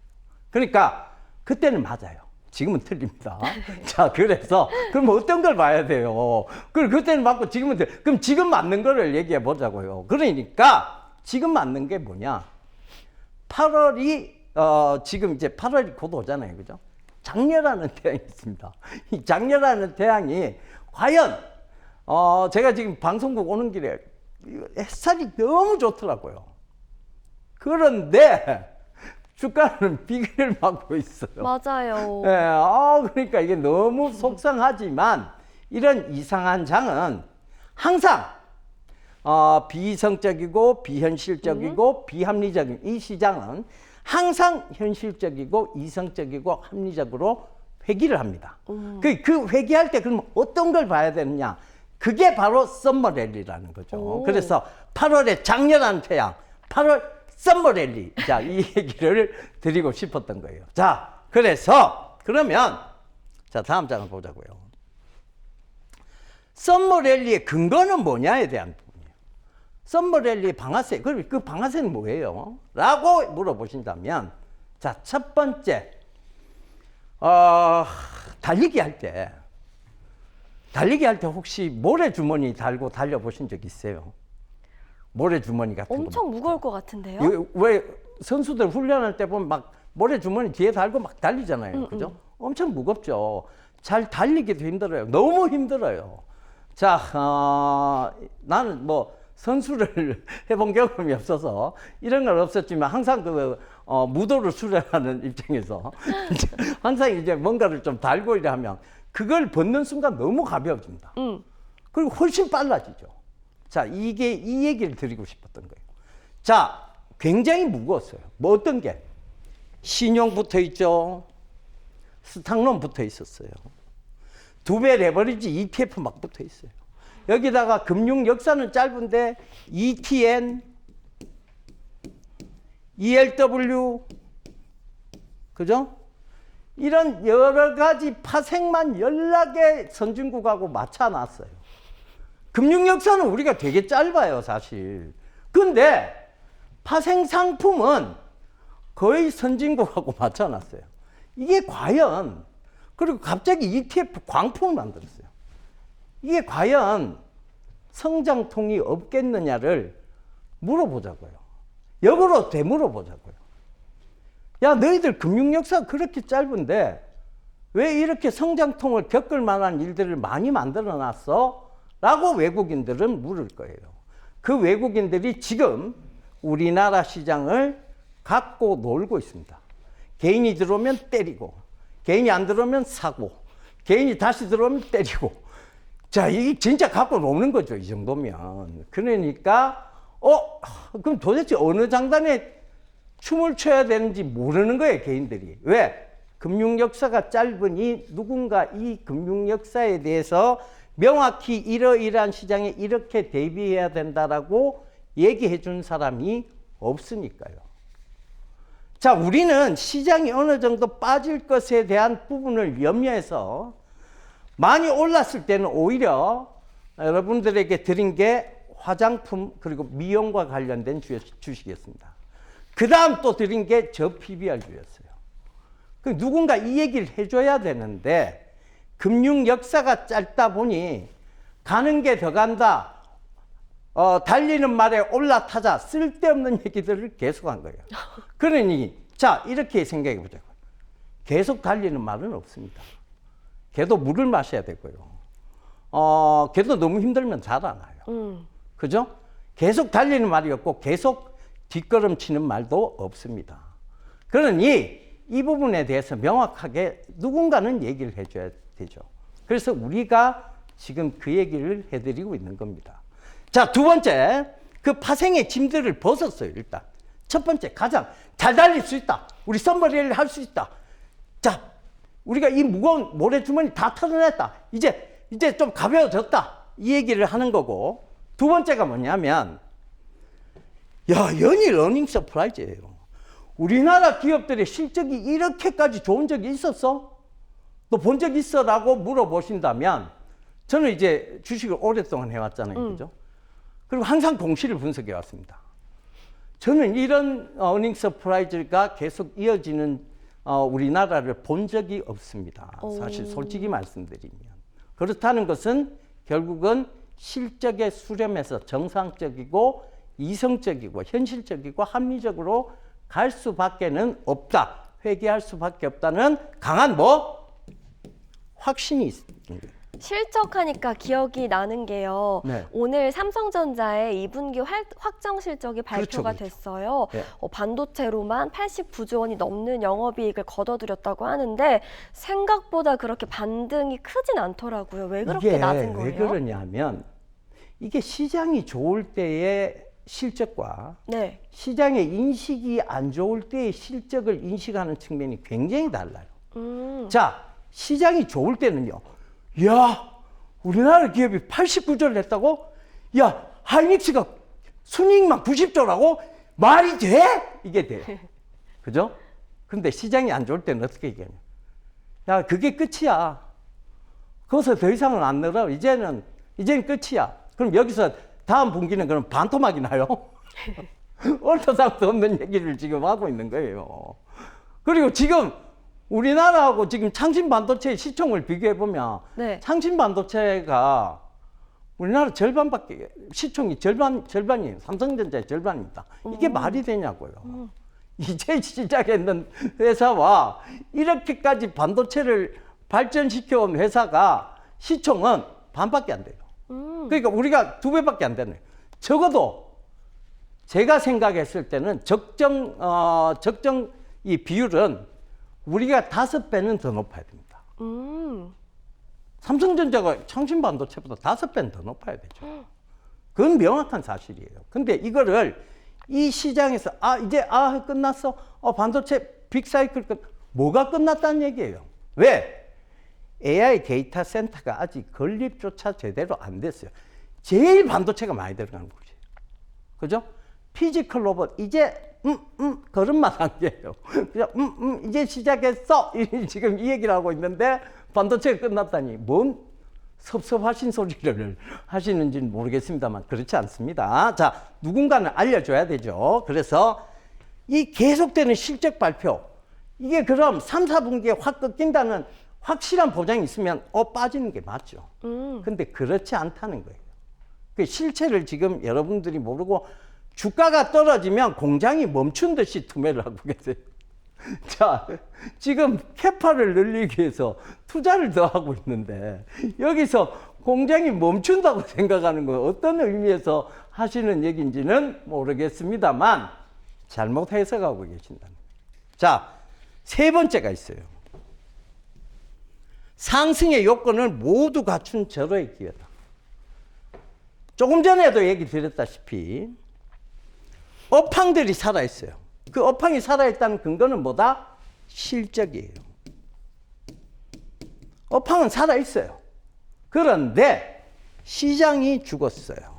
그러니까 그때는 맞아요. 지금은 틀립니다. 자, 그래서 그럼 어떤 걸 봐야 돼요? 그때는 맞고 지금은 그럼 지금 맞는 거를 얘기해 보자고요. 그러니까 지금 맞는 게 뭐냐? 8월이 지금 이제 8월이 곧 오잖아요, 그죠? 장렬하는 태양이 있습니다. 이 장렬하는 태양이 과연 제가 지금 방송국 오는 길에 햇살이 너무 좋더라고요. 그런데 주가는 비기를 맞고 있어요. 맞아요. 네, 그러니까 이게 너무 속상하지만 이런 이상한 장은 항상 비이성적이고 비현실적이고 비합리적인 이 시장은 항상 현실적이고 이성적이고 합리적으로 회귀를 합니다. 그 회귀할 때 그럼 어떤 걸 봐야 되느냐? 그게 바로 썸머랠리라는 거죠. 오. 그래서 8월에 장렬한 태양, 8월 썸머랠리. 자, 이 얘기를 드리고 싶었던 거예요. 자, 그래서 그러면 자, 다음 장을 보자고요. 썸머랠리의 근거는 뭐냐에 대한 부분이에요. 썸머랠리의 방아쇠, 그 방아쇠는 뭐예요? 라고 물어보신다면, 자, 첫 번째, 달리기 할 때 혹시 모래주머니 달고 달려보신 적 있어요? 모래주머니 같은 거. 엄청 무거울 것 같은데요? 왜 선수들 훈련할 때 보면 막 모래주머니 뒤에 달고 막 달리잖아요. 그죠? 엄청 무겁죠. 잘 달리기도 힘들어요. 너무 힘들어요. 자, 나는 뭐 선수를 해본 경험이 없어서 이런 건 없었지만 항상 무도를 수련하는 입장에서 항상 이제 뭔가를 좀 달고 이러면 그걸 벗는 순간 너무 가벼워집니다. 그리고 훨씬 빨라지죠. 자, 이 얘기를 드리고 싶었던 거예요. 자, 굉장히 무거웠어요. 뭐 어떤 게? 신용 붙어 있죠. 스탁론 붙어 있었어요. 두배 레버리지 ETF 막 붙어 있어요. 여기다가 금융 역사는 짧은데 ETN, ELW, 그죠? 이런 여러 가지 파생만 연락에 선진국하고 맞춰놨어요. 금융 역사는 우리가 되게 짧아요, 사실. 근데 파생 상품은 거의 선진국하고 맞춰놨어요. 이게 과연, 그리고 갑자기 ETF 광풍을 만들었어요. 이게 과연 성장통이 없겠느냐를 물어보자고요. 역으로 되물어보자고요. 야, 너희들 금융 역사가 그렇게 짧은데 왜 이렇게 성장통을 겪을 만한 일들을 많이 만들어 놨어? 라고 외국인들은 물을 거예요. 그 외국인들이 지금 우리나라 시장을 갖고 놀고 있습니다. 개인이 들어오면 때리고, 개인이 안 들어오면 사고, 개인이 다시 들어오면 때리고. 자, 이게 진짜 갖고 노는 거죠, 이 정도면. 그러니까, 그럼 도대체 어느 장단에 춤을 춰야 되는지 모르는 거예요, 개인들이. 왜? 금융 역사가 짧으니 누군가 이 금융 역사에 대해서 명확히 이러이러한 시장에 이렇게 대비해야 된다라고 얘기해 준 사람이 없으니까요. 자, 우리는 시장이 어느 정도 빠질 것에 대한 부분을 염려해서 많이 올랐을 때는 오히려 여러분들에게 드린 게 화장품 그리고 미용과 관련된 주식이었습니다. 그 다음 또 드린 게 저 PBR주였어요. 누군가 이 얘기를 해줘야 되는데 금융 역사가 짧다 보니 가는 게 더 간다. 달리는 말에 올라타자. 쓸데없는 얘기들을 계속한 거예요. 그러니 자, 이렇게 생각해 보자고요. 계속 달리는 말은 없습니다. 걔도 물을 마셔야 되고요. 걔도 너무 힘들면 잘 안 와요. 그죠? 계속 달리는 말이 없고 계속 뒷걸음치는 말도 없습니다. 그러니 이 부분에 대해서 명확하게 누군가는 얘기를 해줘야 되죠. 그래서 우리가 지금 그 얘기를 해드리고 있는 겁니다. 자, 두 번째, 그 파생의 짐들을 벗었어요, 일단. 첫 번째, 가장 잘 달릴 수 있다. 우리 썸머리를 할 수 있다. 자, 우리가 이 무거운 모래주머니 다 털어냈다. 이제 좀 가벼워졌다. 이 얘기를 하는 거고. 두 번째가 뭐냐면, 연일 어닝 서프라이즈예요. 우리나라 기업들의 실적이 이렇게까지 좋은 적이 있었어? 너 본 적 있어? 라고 물어보신다면, 저는 이제 주식을 오랫동안 해왔잖아요. 그죠? 그리고 항상 공시를 분석해 왔습니다. 저는 이런 어닝 서프라이즈가 계속 이어지는 우리나라를 본 적이 없습니다. 사실 솔직히 말씀드리면. 그렇다는 것은 결국은 실적의 수렴에서 정상적이고 이성적이고 현실적이고 합리적으로 갈 수밖에는 없다. 회귀할 수밖에 없다는 강한 뭐 확신이 있습니다. 실적하니까 기억이 나는 게요. 네. 오늘 삼성전자의 2분기 확정 실적이 발표가 그렇죠. 됐어요. 네. 반도체로만 89조 원이 넘는 영업이익을 거둬들였다고 하는데 생각보다 그렇게 반등이 크진 않더라고요. 왜 그렇게 이게 낮은 거예요? 왜 그러냐 하면 이게 시장이 좋을 때의 실적과 네. 시장의 인식이 안 좋을 때의 실적을 인식하는 측면이 굉장히 달라요. 자, 시장이 좋을 때는요. 야, 우리나라 기업이 89조를 냈다고? 야, 하이닉스가 순이익만 90조라고? 말이 돼? 이게 돼요. 그죠? 근데 시장이 안 좋을 때는 어떻게 얘기하냐. 야, 그게 끝이야. 거기서 더 이상은 안 늘어. 이제는 끝이야. 그럼 여기서 다음 분기는 그럼 반토막이 나요? 얼토당토 없는 얘기를 지금 하고 있는 거예요. 그리고 지금 우리나라하고 지금 창신 반도체의 시총을 비교해 보면 네. 창신 반도체가 우리나라 절반밖에 시총이 절반이에요. 삼성전자의 절반입니다. 이게 말이 되냐고요. 이제 시작했는 회사와 이렇게까지 반도체를 발전시켜온 회사가 시총은 반밖에 안 돼요. 그러니까 우리가 2배밖에 안 되네. 적어도 제가 생각했을 때는 적정 이 비율은 우리가 5배는 더 높아야 됩니다. 삼성전자가 창신 반도체보다 5배는 더 높아야 되죠. 그건 명확한 사실이에요. 근데 이거를 이 시장에서 이제 끝났어. 반도체 빅사이클 뭐가 끝났다는 얘기예요. 왜? AI 데이터 센터가 아직 건립조차 제대로 안 됐어요. 제일 반도체가 많이 들어가는 거지. 그죠? 피지컬 로봇 이제 걸음마 단계예요. 그냥 이제 시작했어. 지금 이 얘기를 하고 있는데 반도체가 끝났다니 뭔 섭섭하신 소리를 하시는지는 모르겠습니다만 그렇지 않습니다. 자, 누군가는 알려줘야 되죠. 그래서 이 계속되는 실적 발표 이게 그럼 3, 4분기에 확 꺾인다는 확실한 보장이 있으면 빠지는 게 맞죠. 근데 그렇지 않다는 거예요. 그 실체를 지금 여러분들이 모르고 주가가 떨어지면 공장이 멈춘 듯이 투매를 하고 계세요. 자, 지금 캐파를 늘리기 위해서 투자를 더 하고 있는데 여기서 공장이 멈춘다고 생각하는 거 어떤 의미에서 하시는 얘기인지는 모르겠습니다만 잘못 해석하고 계신다는 거예요. 자, 3번째가 있어요. 상승의 요건을 모두 갖춘 절호의 기회다. 조금 전에도 얘기 드렸다시피 업황들이 살아있어요. 그 업황이 살아있다는 근거는 뭐다? 실적이에요. 업황은 살아있어요. 그런데 시장이 죽었어요.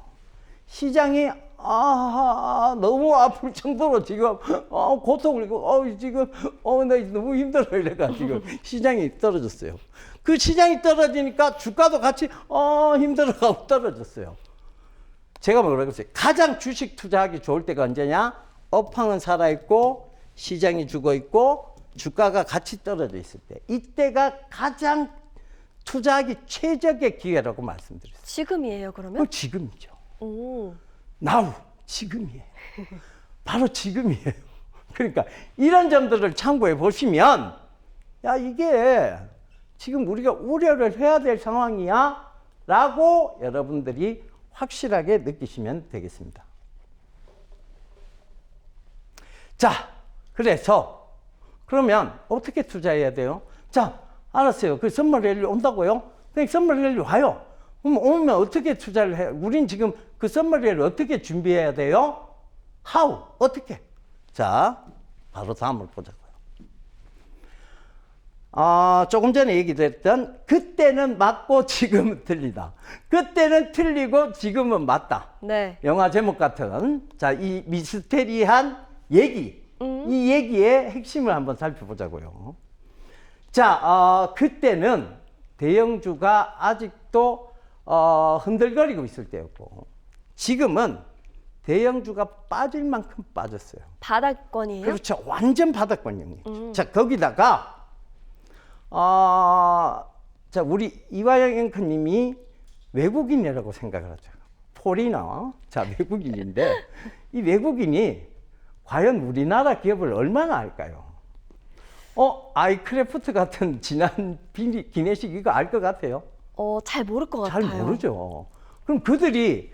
시장이 너무 아플 정도로 지금 고통을 지금 나 너무 힘들어 이래가지고 시장이 떨어졌어요. 그 시장이 떨어지니까 주가도 같이 힘들어가고 떨어졌어요. 제가 뭐라고 했어요? 가장 주식 투자하기 좋을 때가 언제냐? 업황은 살아있고 시장이 죽어있고 주가가 같이 떨어져 있을 때 이때가 가장 투자하기 최적의 기회라고 말씀드렸어요. 지금이에요, 그러면? 지금이죠. 오. now, 지금이에요. 바로 지금이에요. 그러니까 이런 점들을 참고해 보시면 이게 지금 우리가 우려를 해야 될 상황이야 라고 여러분들이 확실하게 느끼시면 되겠습니다. 자, 그래서 그러면 어떻게 투자해야 돼요? 자, 알았어요. 그 선물 랠리 온다고요? 그냥 선물 랠리 와요. 그럼 오면 어떻게 투자를 해요? 우린 지금 그 선물 랠리 어떻게 준비해야 돼요? How? 어떻게? 자, 바로 다음을 보자고요. 조금 전에 얘기했던 그때는 맞고 지금은 틀리다. 그때는 틀리고 지금은 맞다. 네. 영화 제목 같은 이 미스테리한 얘기. 이 얘기의 핵심을 한번 살펴보자고요. 자, 그때는 대형주가 아직도 흔들거리고 있을 때였고 지금은 대형주가 빠질 만큼 빠졌어요. 바닥권이에요? 그렇죠. 완전 바닥권입니다. 자, 거기다가 자, 우리 이화영 앵커님이 외국인이라고 생각을 하죠. 포리너. 자, 외국인인데 이 외국인이 과연 우리나라 기업을 얼마나 알까요? 아이크래프트 같은 진한 기내식 이거 알 것 같아요? 잘 모를 것 잘 같아요. 모르죠. 그럼 그들이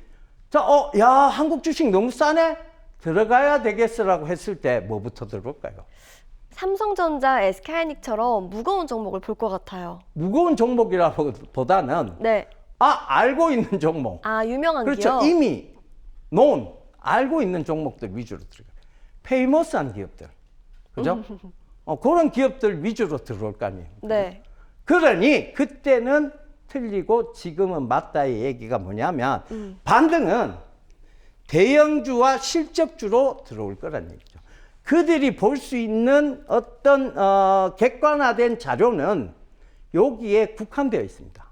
야, 한국 주식 너무 싸네? 들어가야 되겠어라고 했을 때 뭐부터 들어볼까요? 삼성전자, SK하이닉스처럼 무거운 종목을 볼 것 같아요. 무거운 종목이라보다는 네. 알고 있는 종목. 유명한 그렇죠. 기업. 이미 알고 있는 종목들 위주로 들어가요. 페이머스한 기업들. 그죠? 그런 기업들 위주로 들어올 거 아니에요. 네. 그러니 그때는 틀리고 지금은 맞다의 얘기가 뭐냐면 반등은 대형주와 실적주로 들어올 거란 얘기죠. 그들이 볼 수 있는 어떤 객관화된 자료는 여기에 국한되어 있습니다.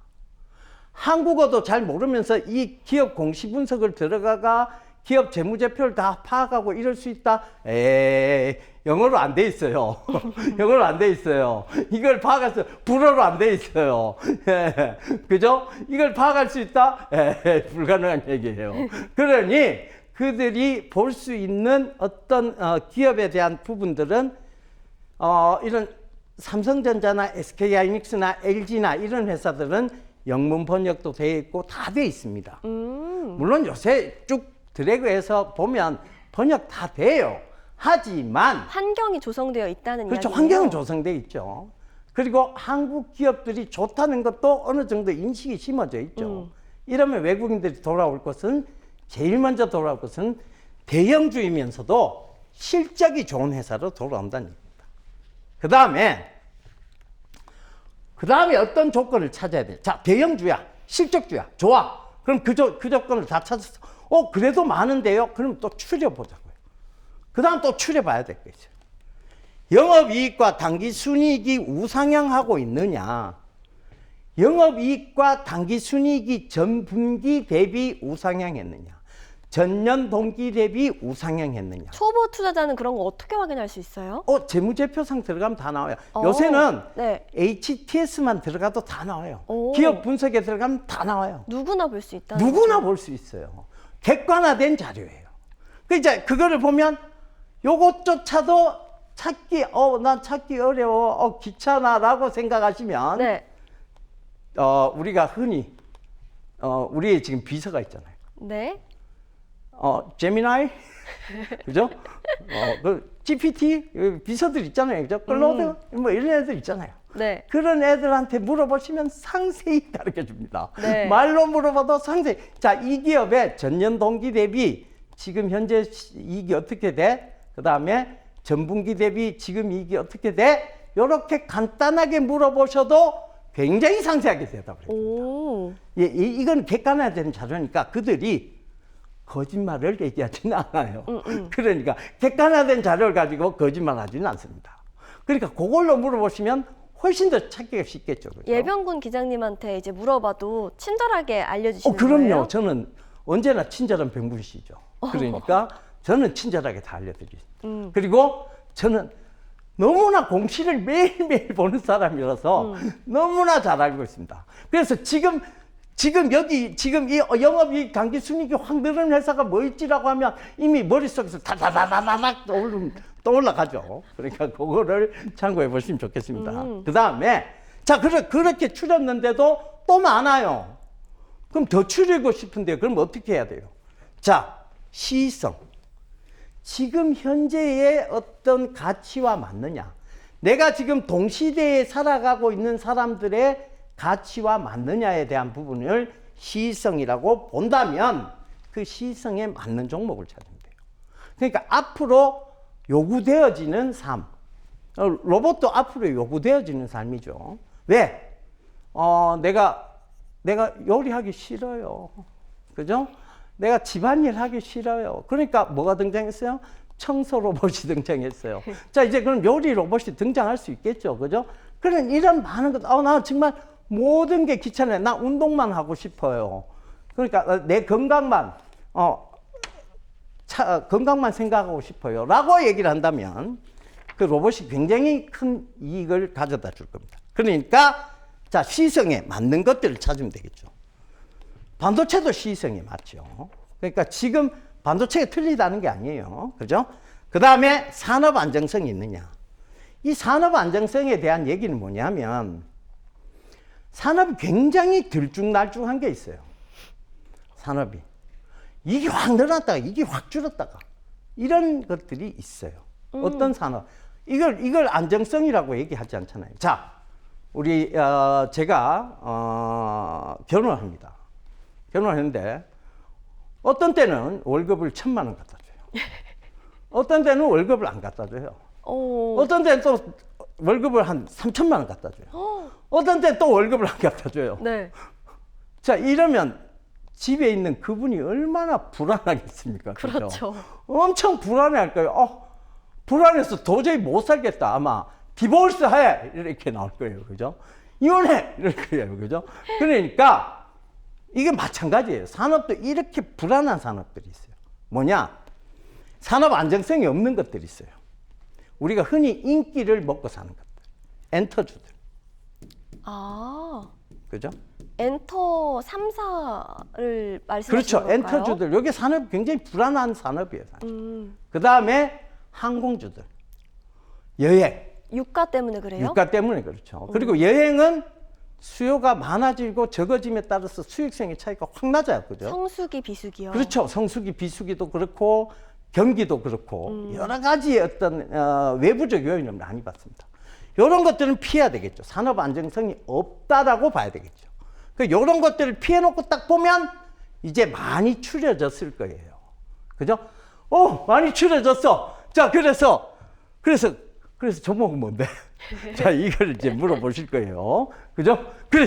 한국어도 잘 모르면서 이 기업 공시 분석을 들어가가 기업 재무제표를 다 파악하고 이럴 수 있다? 영어로 안 돼 있어요. 영어로 안 돼 있어요. 이걸 파악할 수, 불어로 안 돼 있어요. 그죠? 이걸 파악할 수 있다? 불가능한 얘기예요. 그러니 그들이 볼 수 있는 어떤 기업에 대한 부분들은 이런 삼성전자나 SK하이닉스나 LG나 이런 회사들은 영문 번역도 되어 있고 다 되어 있습니다. 물론 요새 쭉 드래그해서 보면 번역 다 돼요. 하지만 환경이 조성되어 있다는 그렇죠. 이야기예요. 환경은 조성되어 있죠. 그리고 한국 기업들이 좋다는 것도 어느 정도 인식이 심어져 있죠. 이러면 외국인들이 돌아올 것은 제일 먼저 돌아올 것은 대형주이면서도 실적이 좋은 회사로 돌아온다는 얘기입니다. 그 다음에 어떤 조건을 찾아야 돼? 자, 대형주야, 실적주야, 좋아. 그럼 그 조건을 다 찾았어. 그래도 많은데요? 그럼 또 추려보자고요. 그 다음 또 추려봐야 되겠죠. 영업이익과 당기순이익이 우상향하고 있느냐? 영업이익과 당기순이익이 전분기 대비 우상향했느냐? 전년 동기 대비 우상향했느냐? 초보 투자자는 그런 거 어떻게 확인할 수 있어요? 재무제표상 들어가면 다 나와요. 요새는 네. HTS만 들어가도 다 나와요. 오. 기업 분석에 들어가면 다 나와요. 누구나 볼 수 있다는 누구나 거죠. 볼 수 있어요. 객관화된 자료예요. 이제 그거를 보면 요것조차도 난 찾기 어려워, 귀찮아라고 생각하시면 네. 우리가 흔히 우리의 지금 비서가 있잖아요. 네. 제미나이, 그죠? 그 GPT 비서들 있잖아요, 그죠? 클로드 뭐 이런 애들 있잖아요. 네. 그런 애들한테 물어보시면 상세히 가르쳐 줍니다. 네. 말로 물어봐도 상세히. 자, 이 기업의 전년 동기 대비 지금 현재 이익이 어떻게 돼? 그 다음에 전분기 대비 지금 이익이 어떻게 돼? 이렇게 간단하게 물어보셔도 굉장히 상세하게 대답을 해요. 오. 이건 객관화된 자료니까 그들이 거짓말을 얘기하지는 않아요. 그러니까 객관화된 자료를 가지고 거짓말 하지는 않습니다. 그러니까 그걸로 물어보시면 훨씬 더 찾기가 쉽겠죠. 그렇죠? 예병군 기장님한테 이제 물어봐도 친절하게 알려주시는 그럼요. 거예요? 저는 언제나 친절한 병군 씨죠. 그러니까 저는 친절하게 다 알려드리죠. 그리고 저는 너무나 공시를 매일매일 보는 사람이라서 너무나 잘 알고 있습니다. 그래서 지금 이 영업이익 당기순이익이 확 늘은 회사가 뭐 있지라고 하면 이미 머릿속에서 다다다다닥 떠올라가죠. 그러니까 그거를 참고해 보시면 좋겠습니다. 그 다음에 자, 그렇게 추렸는데도 또 많아요. 그럼 더 추리고 싶은데 그럼 어떻게 해야 돼요? 자, 시의성. 지금 현재의 어떤 가치와 맞느냐? 내가 지금 동시대에 살아가고 있는 사람들의 가치와 맞느냐에 대한 부분을 시의성이라고 본다면 그 시의성에 맞는 종목을 찾으면 돼요. 그러니까 앞으로 요구되어지는 삶, 로봇도 앞으로 요구되어지는 삶이죠. 왜? 내가 요리하기 싫어요. 그죠? 내가 집안일 하기 싫어요. 그러니까 뭐가 등장했어요? 청소 로봇이 등장했어요. 자, 이제 그럼 요리 로봇이 등장할 수 있겠죠. 그죠? 그런 이런 많은 것, 나 정말 모든 게 귀찮아요. 나 운동만 하고 싶어요. 그러니까 내 건강만, 건강만 생각하고 싶어요. 라고 얘기를 한다면 그 로봇이 굉장히 큰 이익을 가져다 줄 겁니다. 그러니까, 자, 시성에 맞는 것들을 찾으면 되겠죠. 반도체도 시성에 맞죠. 그러니까 지금 반도체가 틀리다는 게 아니에요. 그죠? 그 다음에 산업 안정성이 있느냐. 이 산업 안정성에 대한 얘기는 뭐냐면 산업이 굉장히 들쭉날쭉한 게 있어요. 산업이. 이게 확 늘어났다가 이게 확 줄었다가 이런 것들이 있어요. 어떤 산업? 이걸 안정성이라고 얘기하지 않잖아요. 자, 우리 제가 결혼을 합니다. 결혼을 했는데 어떤 때는 월급을 1,000만 원 갖다 줘요. 어떤 때는 월급을 안 갖다 줘요. 어떤 때는 또 월급을 한 3,000만 원 갖다 줘요. 어떤 때는 또 월급을 안 갖다 줘요. 네. 자, 이러면 집에 있는 그분이 얼마나 불안하겠습니까? 그렇죠. 엄청 불안해할 거예요. 불안해서 도저히 못 살겠다. 아마 디보스 해 이렇게 나올 거예요. 그죠? 이혼해 이럴 거예요. 그죠? 그러니까 이게 마찬가지예요. 산업도 이렇게 불안한 산업들이 있어요. 뭐냐? 산업 안정성이 없는 것들이 있어요. 우리가 흔히 인기를 먹고 사는 것들. 엔터주들. 아, 그죠? 엔터 3사를 말씀하시는 그렇죠. 건가요? 엔터주들. 여기 산업 굉장히 불안한 산업이에요. 그 다음에 항공주들. 여행. 유가 때문에 그래요? 유가 때문에 그렇죠. 그리고 여행은 수요가 많아지고 적어짐에 따라서 수익성의 차이가 확 낮아요. 그죠? 성수기, 비수기요. 그렇죠. 성수기, 비수기도 그렇고 경기도 그렇고 여러 가지 어떤 외부적 요인을 많이 받습니다. 이런 것들은 피해야 되겠죠. 산업 안정성이 없다라고 봐야 되겠죠. 이런 것들을 피해놓고 딱 보면 이제 많이 추려졌을 거예요. 그죠? 많이 추려졌어. 자, 그래서 종목은 뭔데? 자, 이걸 이제 물어보실 거예요. 그죠? 그래,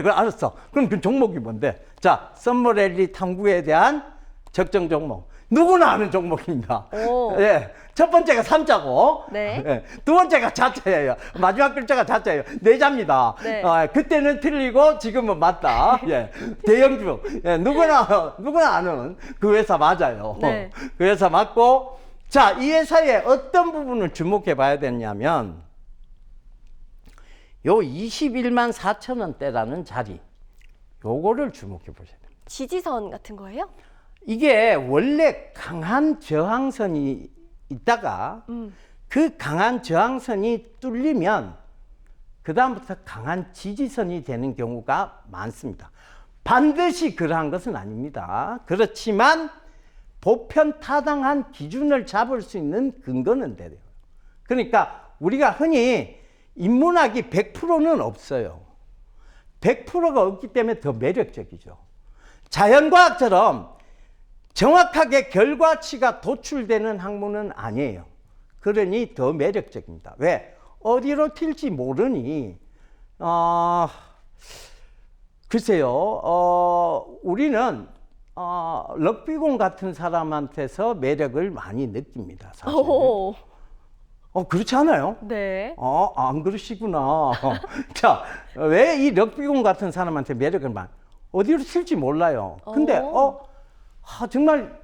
알았어. 그럼 그 종목이 뭔데? 자, 썸머랠리 탐구에 대한 적정 종목. 누구나 아는 종목입니다. 예. 첫 번째가 삼자고, 네. 예. 두 번째가 자자예요. 마지막 글자가 자자예요. 네 자입니다. 네. 그때는 틀리고 지금은 맞다. 예. 대형주. 예. 누구나 아는 그 회사 맞아요. 네. 그 회사 맞고, 자, 이 회사의 어떤 부분을 주목해 봐야 되냐면, 요 21만 4천 원대라는 자리, 요거를 주목해 보셔야 됩니다. 지지선 같은 거예요? 이게 원래 강한 저항선이 있다가 그 강한 저항선이 뚫리면 그다음부터 강한 지지선이 되는 경우가 많습니다. 반드시 그러한 것은 아닙니다. 그렇지만 보편 타당한 기준을 잡을 수 있는 근거는 돼요. 그러니까 우리가 흔히 인문학이 100%는 없어요. 100%가 없기 때문에 더 매력적이죠. 자연과학처럼 정확하게 결과치가 도출되는 학문은 아니에요. 그러니 더 매력적입니다. 왜? 어디로 튈지 모르니, 글쎄요, 우리는, 럭비공 같은 사람한테서 매력을 많이 느낍니다. 사실. 그렇지 않아요? 네. 안 그러시구나. 자, 왜 이 럭비공 같은 사람한테 매력을 어디로 튈지 몰라요. 근데, 정말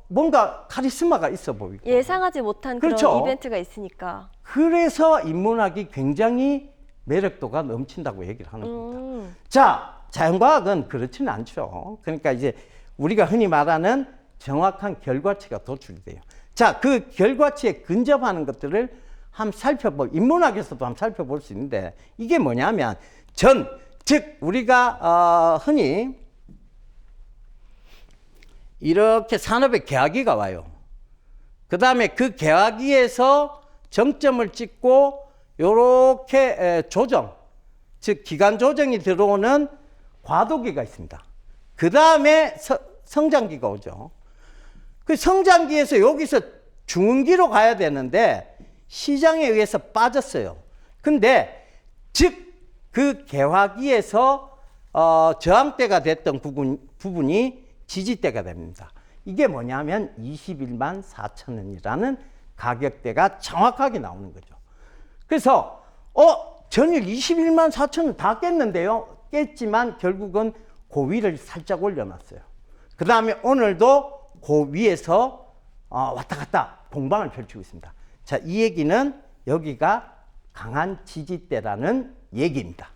뭔가 카리스마가 있어 보이고 예상하지 못한 그렇죠. 그런 이벤트가 있으니까. 그래서 인문학이 굉장히 매력도가 넘친다고 얘기를 하는 겁니다. 자, 자연과학은 그렇지는 않죠. 그러니까 이제 우리가 흔히 말하는 정확한 결과치가 도출이 돼요. 자, 그 결과치에 근접하는 것들을 한번 인문학에서도 한번 살펴볼 수 있는데 이게 뭐냐면 즉 우리가 흔히 이렇게 산업의 개화기가 와요. 그 다음에 그 개화기에서 정점을 찍고 요렇게 조정, 즉 기간 조정이 들어오는 과도기가 있습니다. 그 다음에 성장기가 오죠. 그 성장기에서 여기서 중흥기로 가야 되는데 시장에 의해서 빠졌어요. 근데 즉 그 개화기에서 저항대가 됐던 부분이 지지대가 됩니다. 이게 뭐냐면 21만 4천 원이라는 가격대가 정확하게 나오는 거죠. 그래서 전일 21만 4천 원 다 깼는데요. 깼지만 결국은 그 위를 살짝 올려놨어요. 그 다음에 오늘도 그 위에서 왔다 갔다 공방을 펼치고 있습니다. 자, 이 얘기는 여기가 강한 지지대라는 얘기입니다.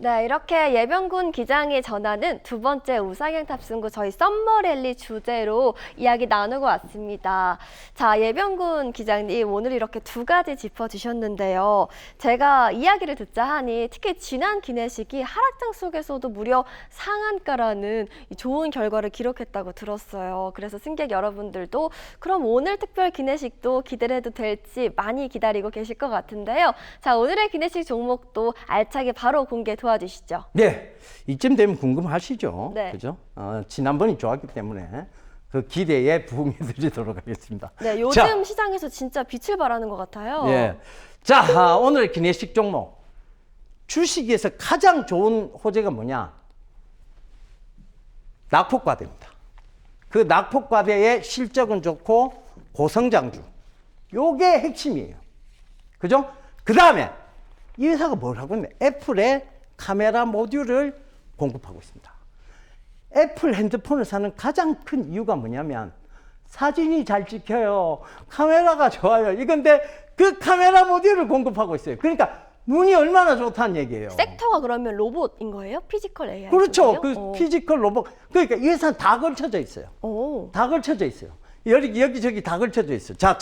네, 이렇게 예병군 기장이 전하는 두 번째 우상향 탑승구 저희 썸머랠리 주제로 이야기 나누고 왔습니다. 자, 예병군 기장님 오늘 이렇게 두 가지 짚어주셨는데요. 제가 이야기를 듣자 하니 특히 지난 기내식이 하락장 속에서도 무려 상한가라는 이 좋은 결과를 기록했다고 들었어요. 그래서 승객 여러분들도 그럼 오늘 특별 기내식도 기대를 해도 될지 많이 기다리고 계실 것 같은데요. 자, 오늘의 기내식 종목도 알차게 바로 공개 도와주시죠. 네, 이쯤 되면 궁금하시죠? 네. 그죠? 지난번이 좋았기 때문에 그 기대에 부응해드리도록 하겠습니다. 네, 요즘 자, 시장에서 진짜 빛을 발하는 것 같아요. 예. 자, 오늘 기내식 종목. 주식에서 가장 좋은 호재가 뭐냐? 낙폭과대입니다. 그 낙폭과대의 실적은 좋고 고성장주. 요게 핵심이에요. 그죠? 그 다음에 이 회사가 뭘 하고 있냐? 애플의 카메라 모듈을 공급하고 있습니다. 애플 핸드폰을 사는 가장 큰 이유가 뭐냐면 사진이 잘 찍혀요. 카메라가 좋아요. 이건데 그 카메라 모듈을 공급하고 있어요. 그러니까 눈이 얼마나 좋다는 얘기예요. 섹터가 그러면 로봇인 거예요? 피지컬 AI? 그렇죠. 그 쪽이에요? 피지컬 로봇. 그러니까 이 회사는 다 걸쳐져 있어요. 오. 다 걸쳐져 있어요. 여기저기 다 걸쳐져 있어요. 자,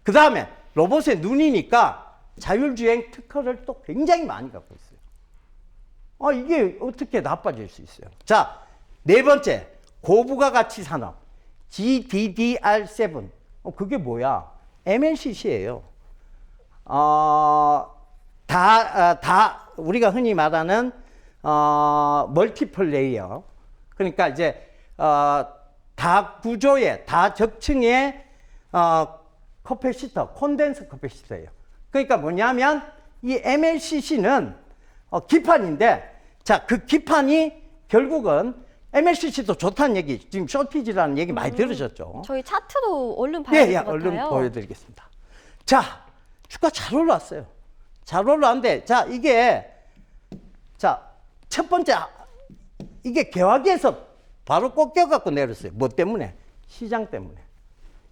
그 다음에 로봇의 눈이니까 자율주행 특허를 또 굉장히 많이 갖고 있어요. 이게 어떻게 나빠질 수 있어요? 자, 네 번째, 고부가가치 산업. GDDR7. 그게 뭐야? MLCC예요. 우리가 흔히 말하는 멀티플 레이어. 그러니까 이제 다 구조의, 다 적층의 커패시터, 콘덴서 커패시터예요. 그러니까 뭐냐면 이 MLCC는 기판인데, 자, 그 기판이 결국은 MLCC도 좋다는 얘기, 지금 쇼티지라는 얘기 많이 들으셨죠? 저희 차트도 얼른 봐야 될 것 같아요. 얼른 보여드리겠습니다. 자, 주가 잘 올라왔어요. 잘 올라왔는데, 자, 첫 번째, 이게 개화기에서 바로 꺾여갖고 내렸어요. 뭐 때문에? 시장 때문에.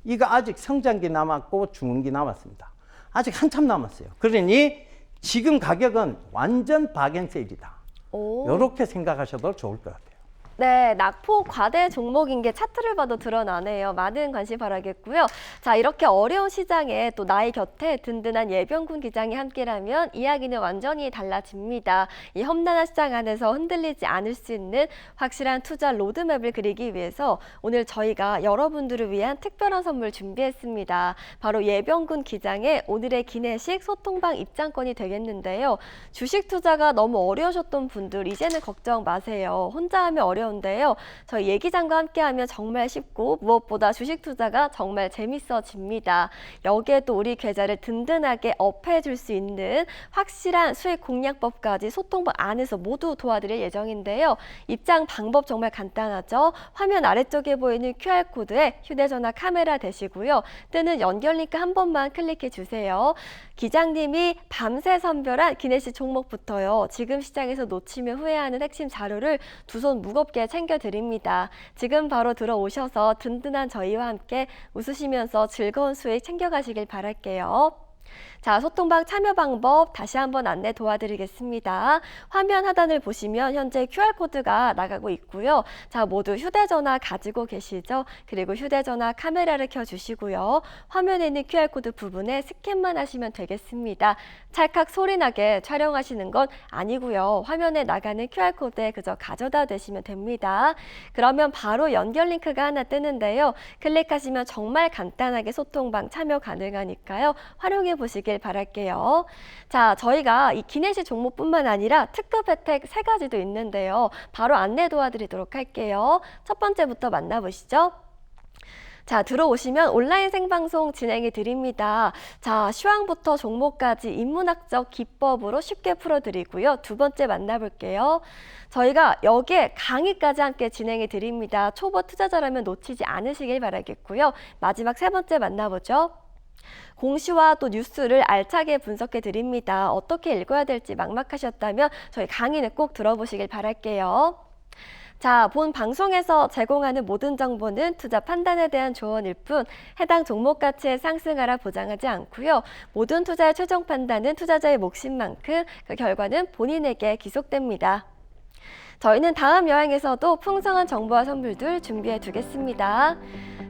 이거 아직 성장기 남았고 중흥기 남았습니다. 아직 한참 남았어요. 그러니 지금 가격은 완전 박앤세일이다. 이렇게 생각하셔도 좋을 것 같아요. 네, 낙폭 과대 종목인 게 차트를 봐도 드러나네요. 많은 관심 바라겠고요. 자, 이렇게 어려운 시장에 또 나의 곁에 든든한 예병군 기장이 함께라면 이야기는 완전히 달라집니다. 이 험난한 시장 안에서 흔들리지 않을 수 있는 확실한 투자 로드맵을 그리기 위해서 오늘 저희가 여러분들을 위한 특별한 선물 준비했습니다. 바로 예병군 기장의 오늘의 기내식 소통방 입장권이 되겠는데요. 주식 투자가 너무 어려우셨던 분들 이제는 걱정 마세요. 혼자 하면 어려운데요. 저희 예기장과 함께하면 정말 쉽고 무엇보다 주식 투자가 정말 재밌어집니다. 여기에 또 우리 계좌를 든든하게 업해줄 수 있는 확실한 수익 공략법까지 소통방 안에서 모두 도와드릴 예정인데요. 입장 방법 정말 간단하죠. 화면 아래쪽에 보이는 QR코드에 휴대전화 카메라 대시고요. 뜨는 연결 링크 한 번만 클릭해 주세요. 기장님이 밤새 선별한 기내식 종목부터요. 지금 시장에서 놓치면 후회하는 핵심 자료를 두 손 무겁게 챙겨드립니다. 지금 바로 들어오셔서 든든한 저희와 함께 웃으시면서 즐거운 수익 챙겨가시길 바랄게요. 자, 소통방 참여 방법 다시 한번 안내 도와드리겠습니다. 화면 하단을 보시면 현재 QR코드가 나가고 있고요. 자, 모두 휴대전화 가지고 계시죠? 그리고 휴대전화 카메라를 켜주시고요. 화면에 있는 QR코드 부분에 스캔만 하시면 되겠습니다. 찰칵 소리나게 촬영하시는 건 아니고요. 화면에 나가는 QR코드에 그저 가져다 대시면 됩니다. 그러면 바로 연결 링크가 하나 뜨는데요. 클릭하시면 정말 간단하게 소통방 참여 가능하니까요. 활용해 보시길 바랄게요. 자, 저희가 이 기내식 종목뿐만 아니라 특급 혜택 3가지도 있는데요. 바로 안내 도와드리도록 할게요. 첫 번째부터 만나보시죠. 자, 들어오시면 온라인 생방송 진행해 드립니다. 자, 시황부터 종목까지 인문학적 기법으로 쉽게 풀어드리고요. 두 번째 만나볼게요. 저희가 여기에 강의까지 함께 진행해 드립니다. 초보 투자자라면 놓치지 않으시길 바라겠고요. 마지막 세 번째 만나보죠. 공시와 또 뉴스를 알차게 분석해 드립니다. 어떻게 읽어야 될지 막막하셨다면 저희 강의는 꼭 들어보시길 바랄게요. 자, 본 방송에서 제공하는 모든 정보는 투자 판단에 대한 조언일 뿐 해당 종목 가치의 상승하라 보장하지 않고요. 모든 투자의 최종 판단은 투자자의 몫인만큼 그 결과는 본인에게 귀속됩니다. 저희는 다음 여행에서도 풍성한 정보와 선물들 준비해 두겠습니다.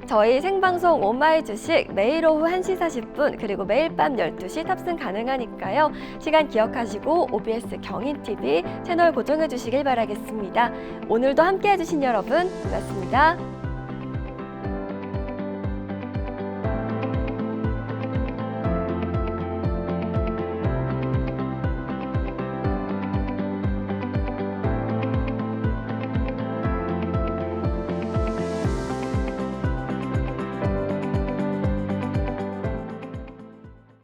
저희 생방송 오마이 주식 매일 오후 1시 40분 그리고 매일 밤 12시 탑승 가능하니까요. 시간 기억하시고 OBS 경인TV 채널 고정해 주시길 바라겠습니다. 오늘도 함께 해주신 여러분 고맙습니다.